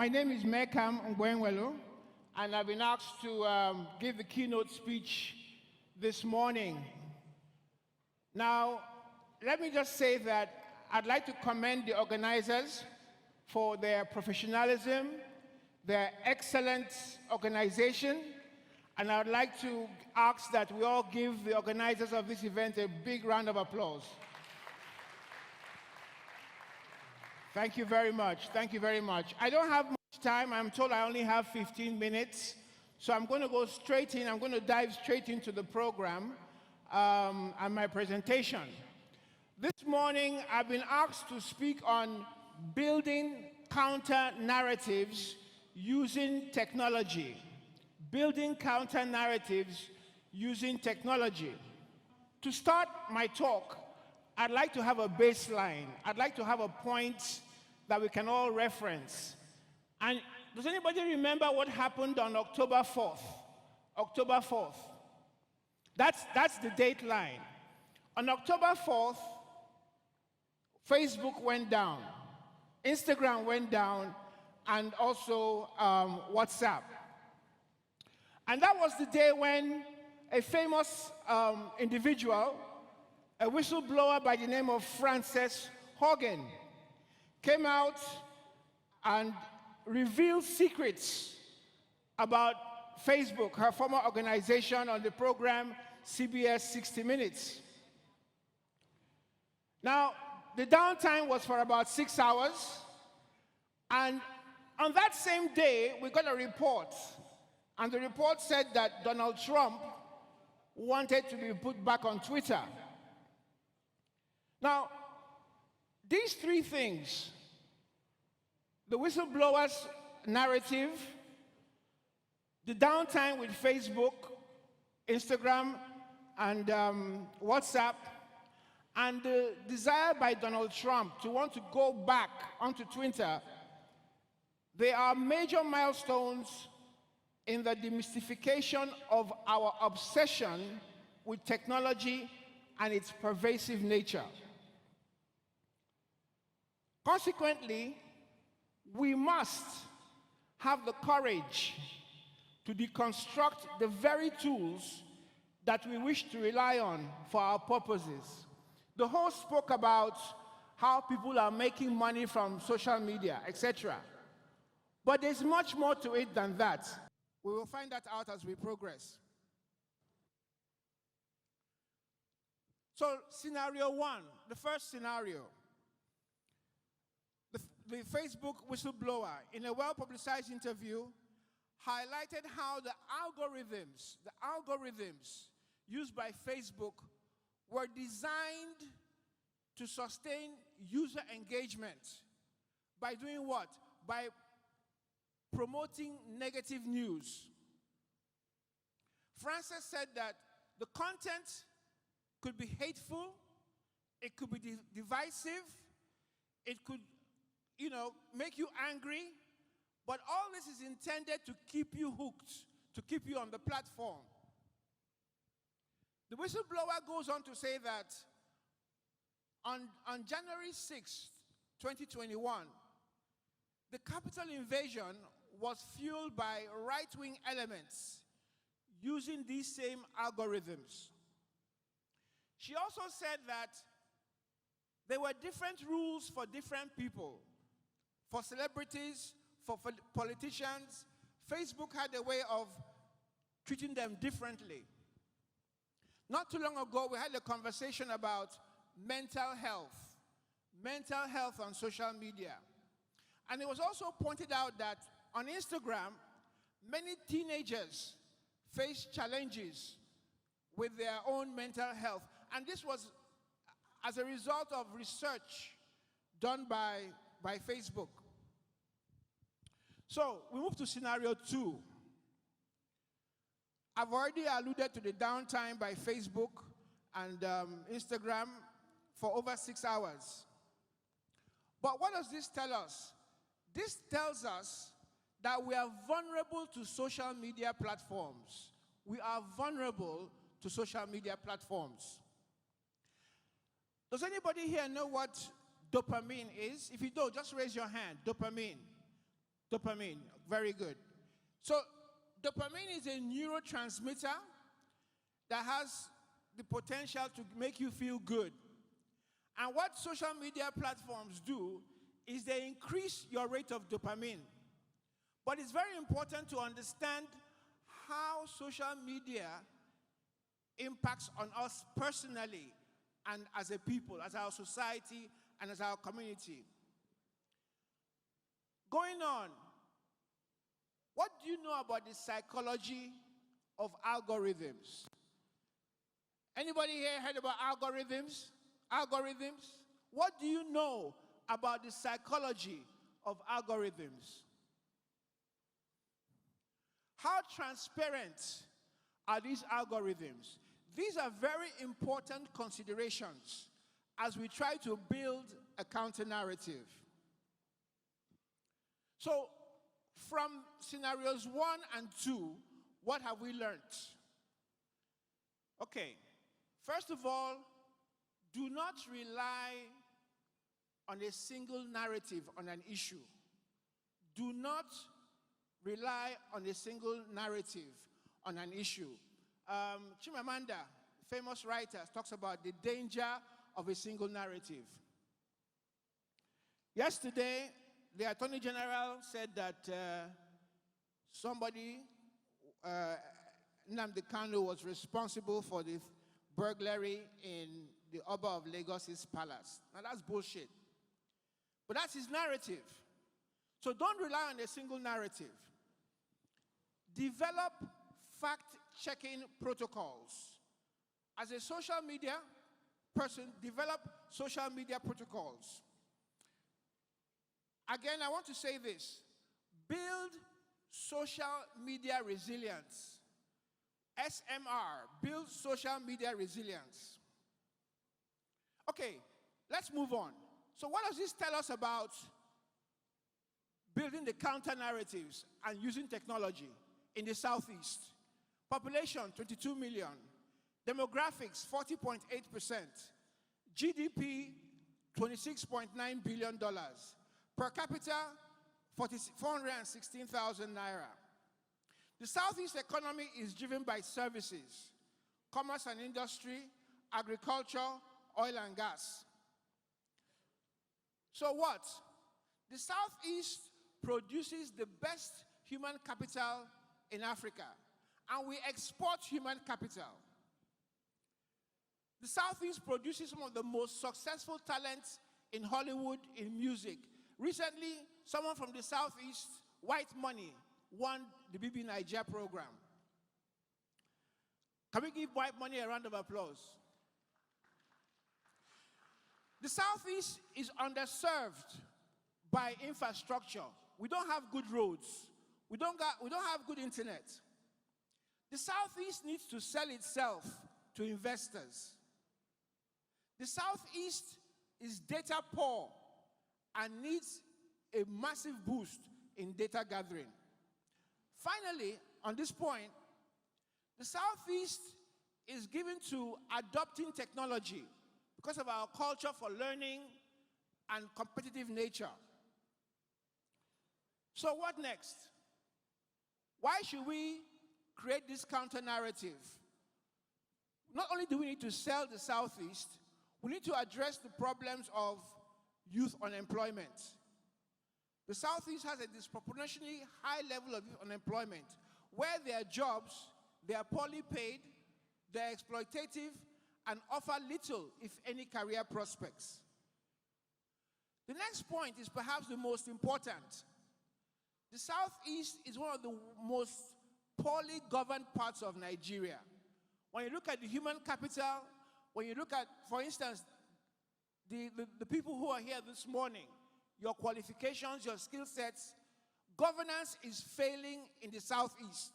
My name is Mekam K, and I've been asked to give the keynote speech this morning. Now, let me just say that I'd like to commend the organizers for their professionalism, their excellent organization, and I'd like to ask that we all give the organizers of this event a big round of applause. Thank you very much. Thank you very much. I don't have much time. I'm told I only have 15 minutes. So I'm going to go straight in. I'm going to dive straight into the program and my presentation. This morning, I've been asked to speak on building counter narratives using technology. Building counter narratives using technology. To start my talk, I'd like to have a baseline. I'd like to have a point that we can all reference. And does anybody remember what happened on October 4th? October 4th. That's the date line. On October 4th, Facebook went down, Instagram went down, and also WhatsApp. And that was the day when a famous individual, a whistleblower by the name of Frances Haugen, came out and revealed secrets about Facebook, her former organization, on the program CBS 60 Minutes. Now, the downtime was for about 6 hours, and on that same day, we got a report, and the report said that Donald Trump wanted to be put back on Twitter. Now, these three things, the whistleblower's narrative, the downtime with Facebook, Instagram, and WhatsApp, and the desire by Donald Trump to want to go back onto Twitter, they are major milestones in the demystification of our obsession with technology and its pervasive nature. Consequently, we must have the courage to deconstruct the very tools that we wish to rely on for our purposes. The host spoke about how people are making money from social media, etc. But there's much more to it than that. We will find that out as we progress. So, scenario one, the first scenario. The Facebook whistleblower, in a well-publicized interview, highlighted how the algorithms used by Facebook were designed to sustain user engagement by doing what? By promoting negative news. Frances said that the content could be hateful, it could be divisive, it could make you angry, but all this is intended to keep you hooked, to keep you on the platform. The whistleblower goes on to say that on January 6th, 2021, the Capitol invasion was fueled by right-wing elements using these same algorithms. She also said that there were different rules for different people. For celebrities, for politicians, Facebook had a way of treating them differently. Not too long ago, we had a conversation about mental health on social media. And it was also pointed out that on Instagram, many teenagers face challenges with their own mental health. And this was as a result of research done by Facebook. So we move to scenario two. I've already alluded to the downtime by Facebook and Instagram for over 6 hours. But what does this tell us? This tells us that we are vulnerable to social media platforms. We are vulnerable to social media platforms. Does anybody here know what dopamine is? If you don't, just raise your hand. Dopamine. Dopamine, very good. So dopamine is a neurotransmitter that has the potential to make you feel good. And what social media platforms do is they increase your rate of dopamine. But it's very important to understand how social media impacts on us personally and as a people, as our society, and as our community. Going on, what do you know about the psychology of algorithms? Anybody here heard about algorithms? Algorithms? What do you know about the psychology of algorithms? How transparent are these algorithms? These are very important considerations as we try to build a counter-narrative. So, from scenarios 1 and 2, what have we learned? Okay, first of all, do not rely on a single narrative on an issue. Do not rely on a single narrative on an issue. Chimamanda, famous writer, talks about the danger of a single narrative. Yesterday, the Attorney General said that somebody, Nnamdi Kanu, was responsible for the burglary in the Oba of Lagos's palace. Now that's bullshit. But that's his narrative. So don't rely on a single narrative. Develop fact-checking protocols. As a social media person, develop social media protocols. Again, I want to say this. Build social media resilience. SMR, build social media resilience. Okay, let's move on. So what does this tell us about building the counter-narratives and using technology in the Southeast? Population, 22 million. Demographics, 40.8%. GDP, $26.9 billion. Per capita, 416,000 naira. The Southeast economy is driven by services, commerce and industry, agriculture, oil and gas. So what? The Southeast produces the best human capital in Africa, and we export human capital. The Southeast produces some of the most successful talents in Hollywood, in music. Recently, someone from the Southeast, White Money, won the BB Nigeria program. Can we give White Money a round of applause? The Southeast is underserved by infrastructure. We don't have good roads. We don't have good internet. The Southeast needs to sell itself to investors. The Southeast is data poor and needs a massive boost in data gathering. Finally, on this point, the Southeast is given to adopting technology because of our culture for learning and competitive nature. So what next? Why should we create this counter-narrative? Not only do we need to sell the Southeast, we need to address the problems of youth unemployment. The Southeast has a disproportionately high level of youth unemployment, where their jobs, they are poorly paid, they're exploitative, and offer little, if any, career prospects. The next point is perhaps the most important. The Southeast is one of the most poorly governed parts of Nigeria. When you look at the human capital, when you look at, for instance, the people who are here this morning, your qualifications, your skill sets, governance is failing in the Southeast.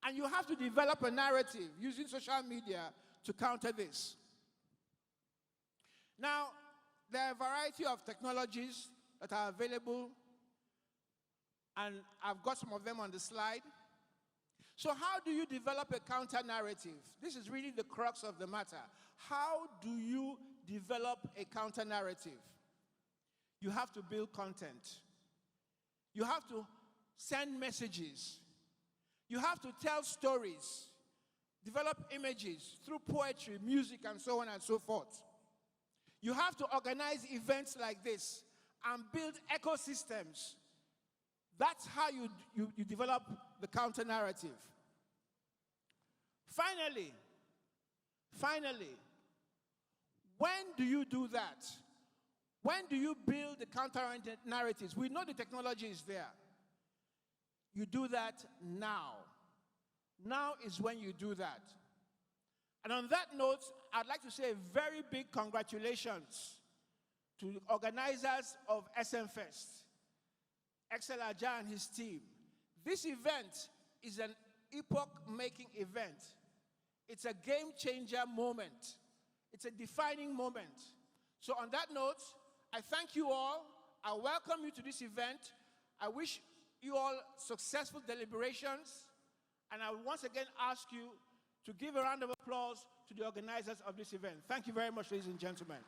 And you have to develop a narrative using social media to counter this. Now, there are a variety of technologies that are available, and I've got some of them on the slide. So how do you develop a counter-narrative? This is really the crux of the matter. How do you develop a counter-narrative? You have to build content. You have to send messages. You have to tell stories, develop images through poetry, music, and so on and so forth. You have to organize events like this and build ecosystems. That's how you develop the counter-narrative. Finally, when do you do that? When do you build the counter-narratives? We know the technology is there. You do that now. Now is when you do that. And on that note, I'd like to say a very big congratulations to the organizers of SMFest, Excel Aja and his team. This event is an epoch-making event. It's a game-changer moment. It's a defining moment. So on that note, I thank you all. I welcome you to this event. I wish you all successful deliberations. And I will once again ask you to give a round of applause to the organizers of this event. Thank you very much, ladies and gentlemen.